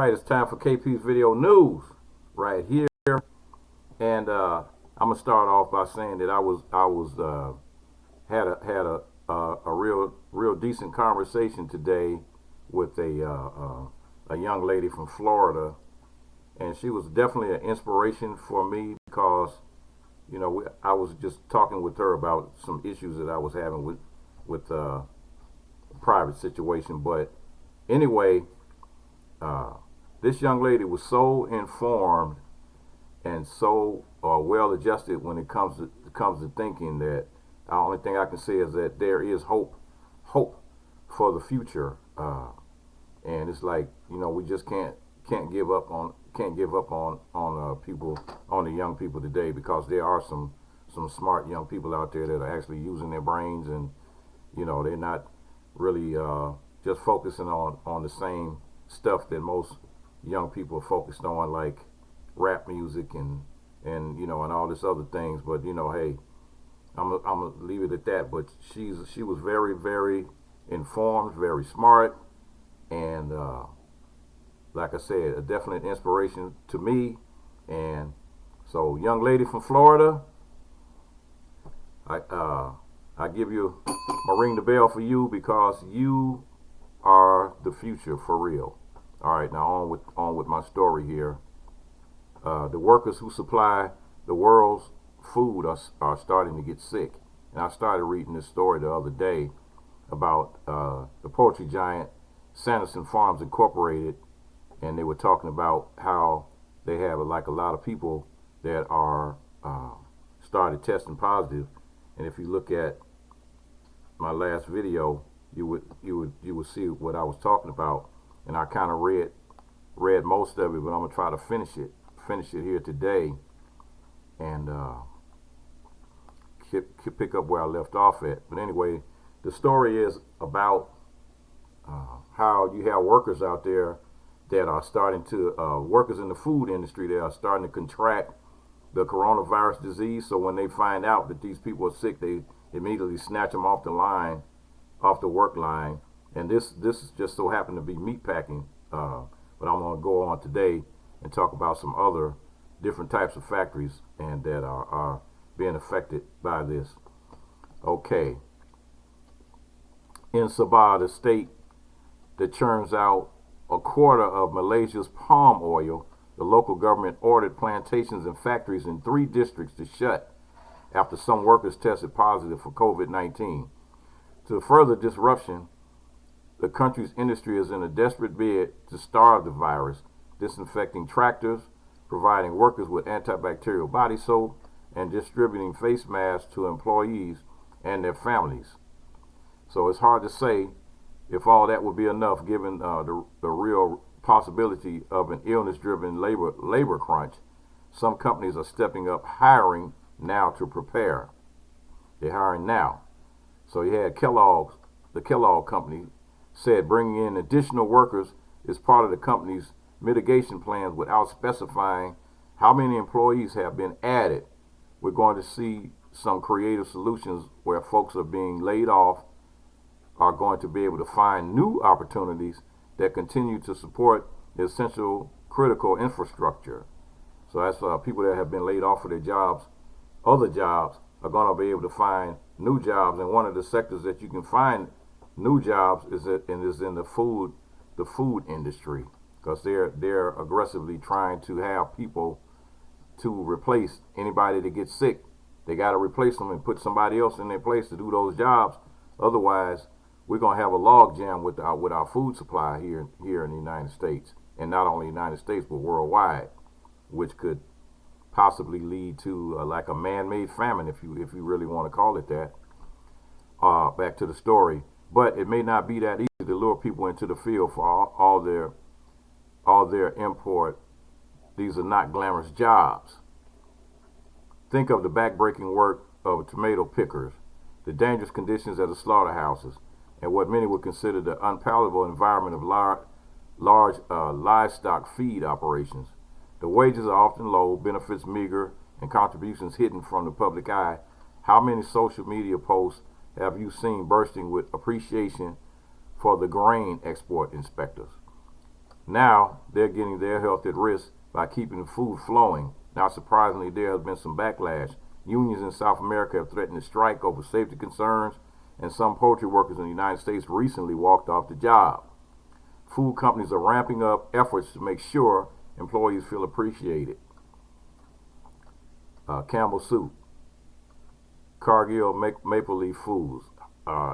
right, it's time for KP's video news right here, and I'm gonna start off by saying that I had a real decent conversation today with a young lady from Florida, and she was definitely an inspiration for me because I was just talking with her about some issues that I was having with a private situation, but anyway. Uh, this young lady was so informed and so well adjusted when it comes to thinking that the only thing I can say is that there is hope for the future, and it's like we just can't give up on people, on the young people today, because there are some smart young people out there that are actually using their brains, and they're not really just focusing on the same stuff that most young people are focused on, like rap music and all this other things. But hey, I'm gonna leave it at that. But she was very informed, very smart, and like I said, a definite inspiration to me. And so, young lady from Florida, I give you, I ring the bell for you, because you are the future for real. All right, now on with my story here. The workers who supply the world's food are starting to get sick. And I started reading this story the other day about the poultry giant Sanderson Farms Incorporated, and they were talking about how they have like a lot of people that are started testing positive. And if you look at my last video, you would see what I was talking about, and I kind of read most of it, but I'm gonna try to finish it here today, and pick up where I left off at. But anyway, the story is about how you have workers out there that are starting to workers in the food industry that are starting to contract the coronavirus disease. So when they find out that these people are sick, they immediately snatch them off the work line. And this just so happened to be meatpacking, but I'm going to go on today and talk about some other different types of factories and that are being affected by this. Okay, in Sabah, the state that churns out a quarter of Malaysia's palm oil, the local government ordered plantations and factories in 3 districts to shut after some workers tested positive for COVID-19. To further disruption, the country's industry is in a desperate bid to starve the virus, disinfecting tractors, providing workers with antibacterial body soap, and distributing face masks to employees and their families. So it's hard to say if all that would be enough, given the real possibility of an illness-driven labor crunch. Some companies are stepping up hiring now to prepare. They're hiring now. So you had the Kellogg company said bringing in additional workers is part of the company's mitigation plans without specifying how many employees have been added. We're going to see some creative solutions where folks are being laid off are going to be able to find new opportunities that continue to support the essential critical infrastructure. So that's people that have been laid off for their jobs. Other jobs are going to be able to find new jobs, and one of the sectors that you can find new jobs is in the food industry, because they're aggressively trying to have people to replace anybody that gets sick. They got to replace them and put somebody else in their place to do those jobs. Otherwise, we're going to have a log jam with our food supply here in the United States, and not only the United States but worldwide, which could possibly lead to like a man-made famine, if you really want to call it that. Back to the story, but it may not be that easy to lure people into the field for all their import. These are not glamorous jobs. Think of the backbreaking work of tomato pickers, the dangerous conditions at the slaughterhouses, and what many would consider the unpalatable environment of large livestock feed operations. The wages are often low, benefits meager, and contributions hidden from the public eye. How many social media posts have you seen bursting with appreciation for the grain export inspectors? Now they're getting their health at risk by keeping the food flowing. Not surprisingly, there has been some backlash. Unions in South America have threatened to strike over safety concerns, and some poultry workers in the United States recently walked off the job. Food companies are ramping up efforts to make sure employees feel appreciated. Campbell Soup, Cargill Maple Leaf Foods,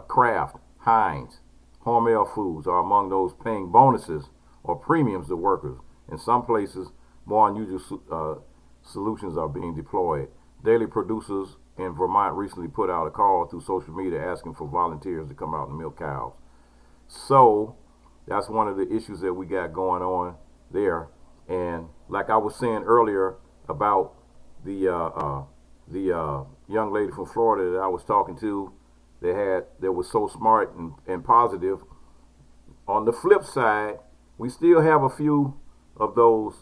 Kraft, Heinz, Hormel Foods are among those paying bonuses or premiums to workers. In some places, more unusual solutions are being deployed. Daily producers in Vermont recently put out a call through social media asking for volunteers to come out and milk cows. So that's one of the issues that we got going on there. And like I was saying earlier about the young lady from Florida that I was talking to, that was so smart and positive. On the flip side, we still have a few of those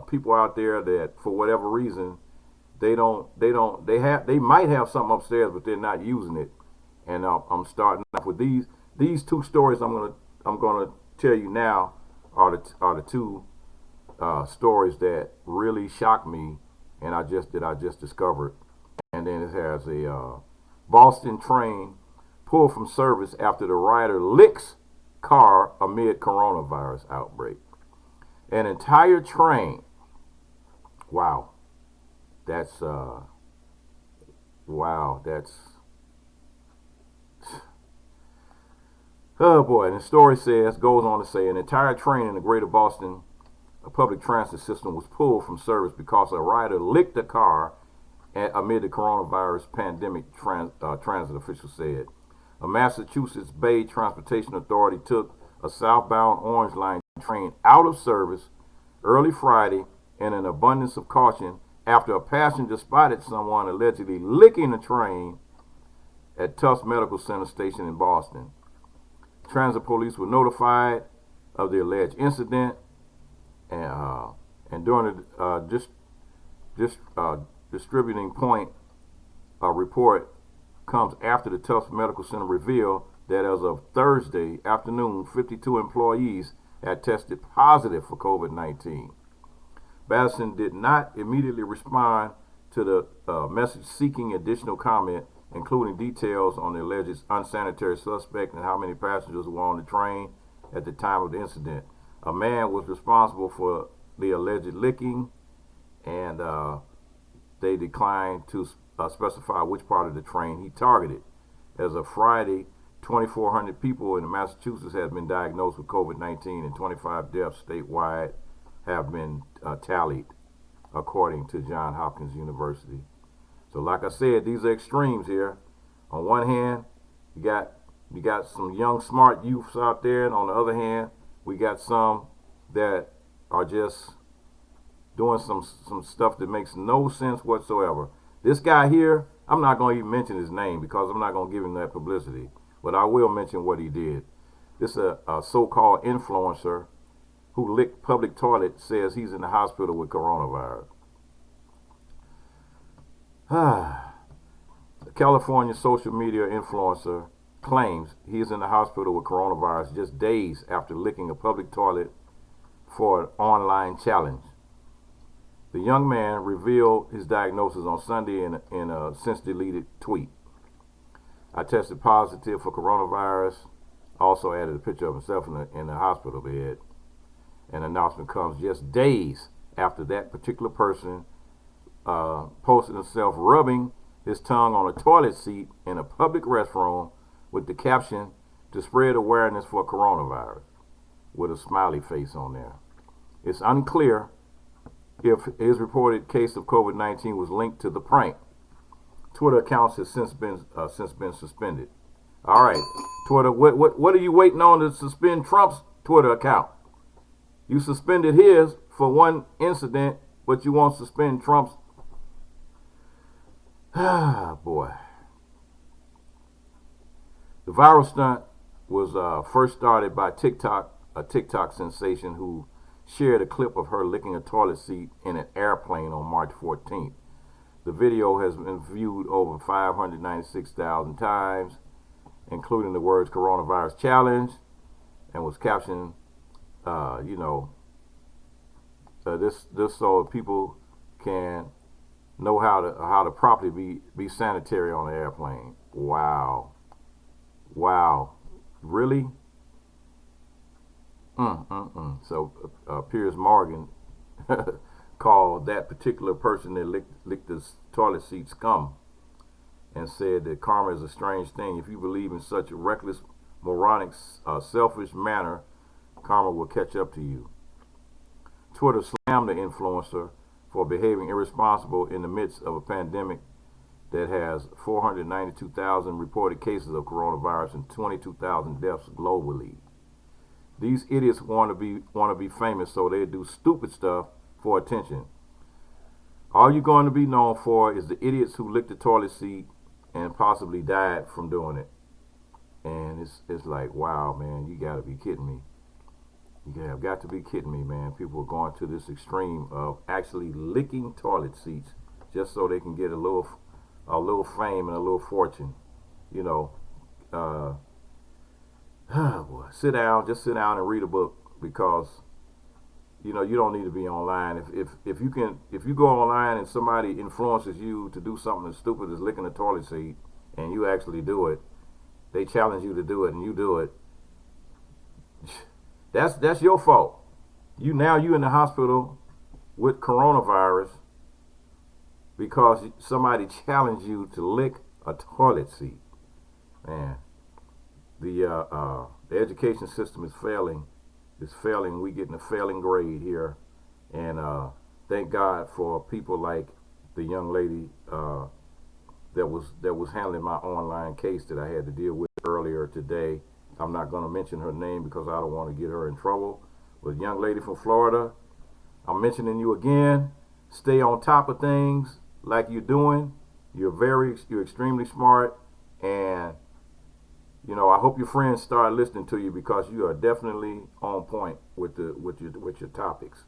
people out there that, for whatever reason, they might have something upstairs, but they're not using it. And I'm starting off with these two stories I'm gonna tell you now are the two stories that really shocked me, and I just discovered. And then it has a Boston train pulled from service after the rider licks car amid coronavirus outbreak. An entire train. Wow. That's oh boy. And the story goes on to say, an entire train in the greater Boston public transit system was pulled from service because a rider licked the car amid the coronavirus pandemic, transit officials said. A Massachusetts Bay Transportation Authority took a southbound Orange Line train out of service early Friday in an abundance of caution after a passenger spotted someone allegedly licking the train at Tufts Medical Center station in Boston. Transit police were notified of the alleged incident, and during the distributing point, a report comes after the Tufts Medical Center revealed that as of Thursday afternoon, 52 employees had tested positive for COVID-19. Basson did not immediately respond to the message seeking additional comment, including details on the alleged unsanitary suspect and how many passengers were on the train at the time of the incident. A man was responsible for the alleged licking, and they declined to specify which part of the train he targeted. As of Friday, 2,400 people in Massachusetts have been diagnosed with COVID-19, and 25 deaths statewide have been tallied, according to Johns Hopkins University. So, like I said, these are extremes here. On one hand, you got some young, smart youths out there, and on the other hand, we got some that are just doing some stuff that makes no sense whatsoever. This guy here, I'm not going to even mention his name because I'm not going to give him that publicity, but I will mention what he did. This a so-called influencer who licked public toilet says he's in the hospital with coronavirus. The California social media influencer claims he is in the hospital with coronavirus just days after licking a public toilet for an online challenge. The young man revealed his diagnosis on Sunday in a since-deleted tweet. I tested positive for coronavirus. Also added a picture of himself in the hospital bed. An announcement comes just days after that particular person posted himself rubbing his tongue on a toilet seat in a public restroom with the caption, "To spread awareness for coronavirus," with a smiley face on there. It's unclear if his reported case of COVID-19 was linked to the prank. Twitter accounts have since been suspended. All right, Twitter, what are you waiting on to suspend Trump's Twitter account? You suspended his for one incident, but you won't suspend Trump's. Ah, boy. The viral stunt was first started by a TikTok sensation who shared a clip of her licking a toilet seat in an airplane on March 14th. The video has been viewed over 596,000 times, including the words coronavirus challenge, and was captioned you know, this so people can know how to properly be sanitary on the airplane. Wow, wow, really? So Piers Morgan called that particular person that licked the toilet seat scum and said that karma is a strange thing. If you believe in such a reckless, moronic, selfish manner, karma will catch up to you. Twitter slammed the influencer for behaving irresponsible in the midst of a pandemic that has 492,000 reported cases of coronavirus and 22,000 deaths globally. These idiots want to be famous, so they do stupid stuff for attention. All you're going to be known for is the idiots who licked the toilet seat and possibly died from doing it. And it's like, wow, man, you got to be kidding me. You have got to be kidding me, man. People are going to this extreme of actually licking toilet seats just so they can get a little fame and a little fortune. You know, boy, just sit down and read a book, because you don't need to be online. If you go online and somebody influences you to do something as stupid as licking a toilet seat, and you actually do it, they challenge you to do it and you do it. That's your fault. You in the hospital with coronavirus because somebody challenged you to lick a toilet seat. Man, the education system is failing. It's failing. We getting a failing grade here, and thank God for people like the young lady that was handling my online case that I had to deal with earlier today. I'm not going to mention her name because I don't want to get her in trouble. But young lady from Florida, I'm mentioning you again. Stay on top of things like you're doing. You're extremely smart, and I hope your friends start listening to you, because you are definitely on point with your topics.